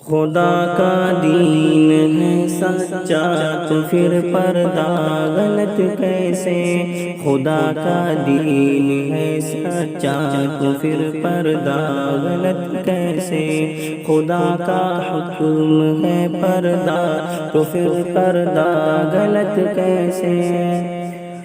خدا کا دین ہے سچا تو پھر پردہ غلط کیسے؟ خدا کا دین ہے سچا تو پھر پردہ غلط کیسے؟ خدا کا حکم ہے پردہ تو پھر پردہ غلط کیسے؟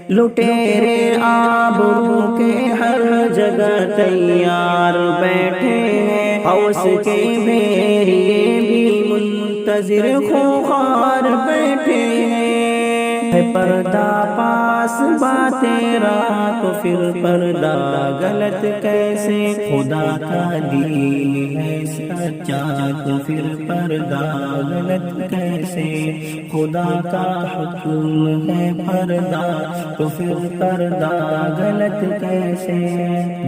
لٹیرے آبرو کے ہر جگہ تیار بیٹھے ہیں، ہوس کے بھیریے بھی منتظر خوخار بیٹھے ہیں۔ ہے پردہ پاس با تیرا تو پھر پردہ غلط کیسے؟ خدا کا دین ہے سچا تو پھر پردہ غلط کیسے؟ خدا کا حکم ہے پردہ تو پھر پردہ غلط کیسے؟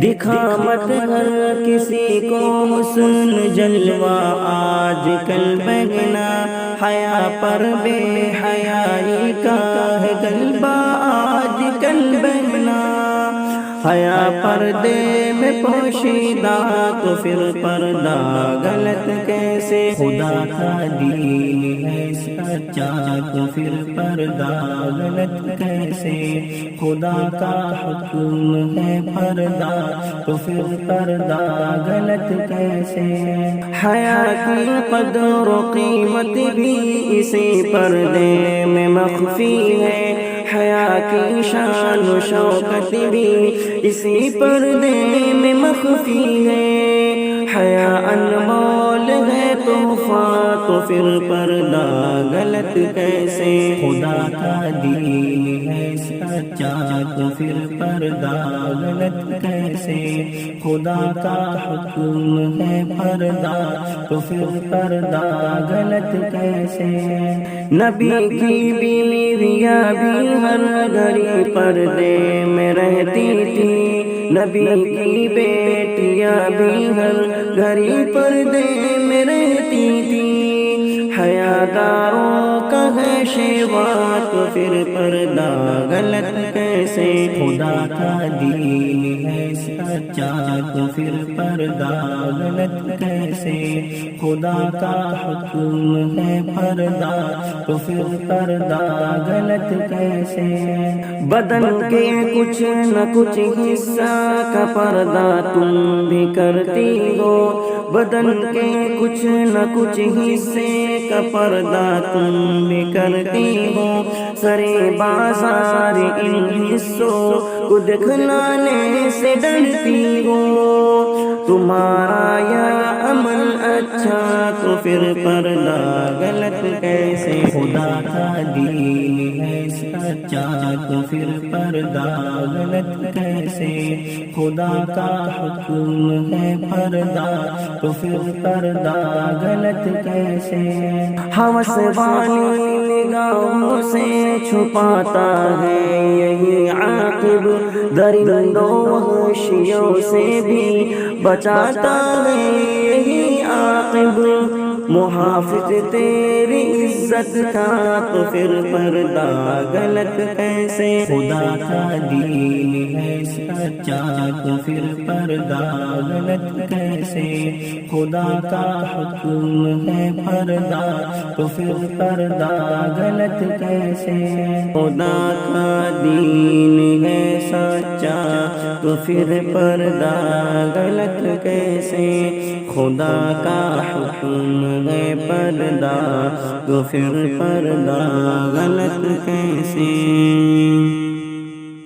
دکھا مت ہر کسی کو حسن جلوہ آج کل بہنا، حیا پر بے حیائی کا ہے غلبہ آج کل بہنا۔ حیا پردے میں پوشیدہ تو پھر پردہ غلط کیسے؟ خدا کا دین ہے سچا تو پھر پردہ غلط کیسے؟ خدا کا حکم ہے پردہ تو پھر پردہ غلط کیسے؟ حیا کی قدر و قیمت بھی اسی پردے میں مخفی ہے، حیا کی شان و شوکت بھی اسی پردے میں مخفی ہے۔ حیا انمول ہے تحفہ تو پھر پردہ غلط کیسے؟ خدا کا دین ہے سچا تو پھر پردہ غلط کیسے؟ خدا کا حکم ہے پردہ تو پھر پردہ غلط کیسے؟ نبی کی بیویاں بھی ہر گھڑی پردے میں رہتی تھی، نبی کی بیٹیاں بھی ہر گھڑی پردے میں رہتی تھی۔ حیاداروں کا ہے شیوا تو پھر پردہ غلط کیسے؟ خدا کا دین ہے سچا تو پھر پردہ غلط کیسے؟ خدا کا حکم ہے پردہ تو پھر پردہ غلط کیسے؟ بدن کے کچھ نہ کچھ حصہ کا پردہ تم بھی کرتی ہو، بدن کے کچھ نہ کچھ حصے کا پردہ تم بھی کرتی ہو۔ سرے بازار ان حصوں کو دکھلانے سے ڈرتی ہو، تمہارا یا عمل اچھا تو پھر پردہ غلط کیسے؟ خدا کا دین ہے سچا تو پھر پردہ غلط کیسے؟ خدا کا حکم ہے پردہ تو پھر پردہ غلط کیسے؟ ہوس والی نگاہوں سے چھپاتا ہے یہی عاقب، درندوں وحشیوں سے بھی بچاتا ہے یہی عاقب۔ محافظ تیری عزت کا تو پھر پردہ غلط کیسے؟ خدا کا دین ہے سچا تو پھر پردہ غلط کیسے؟ خدا کا حکم ہے پردہ تو پھر پردہ غلط کیسے؟ خدا کا دین ہے سچا تو پھر پردہ غلط کیسے؟ خدا کا حکم ہے پردہ تو پھر پردہ غلط کیسے؟